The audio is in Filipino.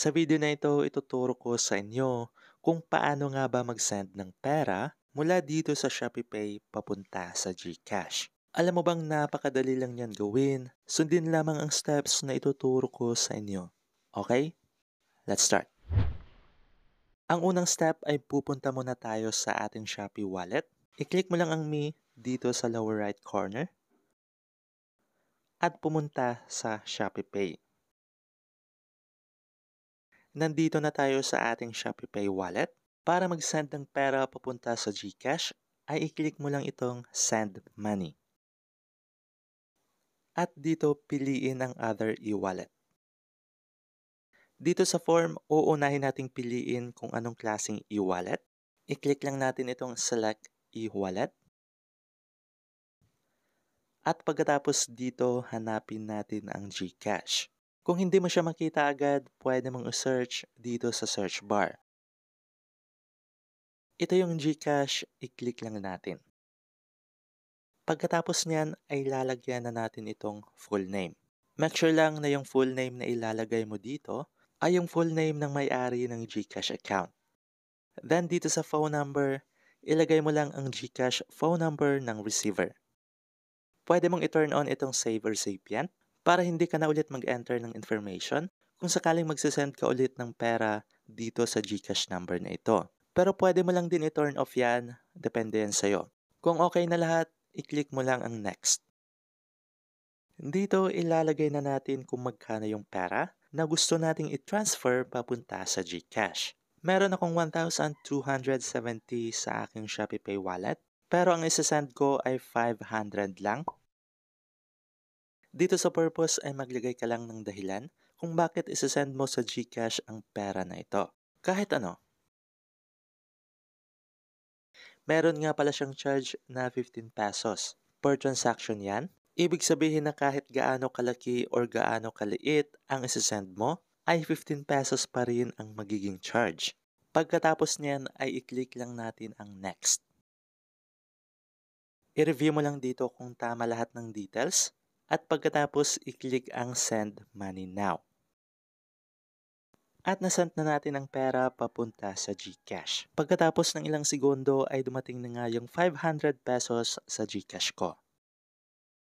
Sa video na ito, ituturo ko sa inyo kung paano nga ba mag-send ng pera mula dito sa ShopeePay papunta sa GCash. Alam mo bang napakadali lang yan gawin? Sundin lamang ang steps na ituturo ko sa inyo. Okay? Let's start. Ang unang step ay pupunta muna tayo sa ating Shopee wallet. I-click mo lang ang Me dito sa lower right corner at pumunta sa ShopeePay. Nandito na tayo sa ating ShopeePay wallet. Para mag-send ng pera papunta sa GCash, ay i-click mo lang itong Send Money. At dito piliin ang Other e-wallet. Dito sa form, uunahin nating piliin kung anong klaseng e-wallet. I-click lang natin itong Select e-wallet. At pagkatapos dito, hanapin natin ang GCash. Kung hindi mo siya makita agad, pwede mong i-search dito sa search bar. Ito yung GCash, i-click lang natin. Pagkatapos niyan ay lalagyan na natin itong full name. Make sure lang na yung full name na ilalagay mo dito ay yung full name ng may-ari ng GCash account. Then dito sa phone number, ilagay mo lang ang GCash phone number ng receiver. Pwede mong i-turn on itong Save Recipient para hindi ka na ulit mag-enter ng information kung sakaling magsisend ka ulit ng pera dito sa GCash number na ito. Pero pwede mo lang din i-turn off yan, depende yan sa'yo. Kung okay na lahat, i-click mo lang ang Next. Dito ilalagay na natin kung magkano yung pera na gusto nating i-transfer papunta sa GCash. Meron akong 1,270 sa aking ShopeePay wallet, pero ang isasend ko ay 500 lang. Dito sa purpose ay maglagay ka lang ng dahilan kung bakit isasend mo sa GCash ang pera na ito. Kahit ano. Meron nga pala siyang charge na 15 pesos. Per transaction yan. Ibig sabihin na kahit gaano kalaki or gaano kaliit ang isasend mo, ay 15 pesos pa rin ang magiging charge. Pagkatapos niyan ay i-click lang natin ang Next. I-review mo lang dito kung tama lahat ng details at pagkatapos i-click ang Send Money Now. At nasend na natin ang pera papunta sa GCash. Pagkatapos ng ilang segundo ay dumating na nga yung 500 pesos sa GCash ko.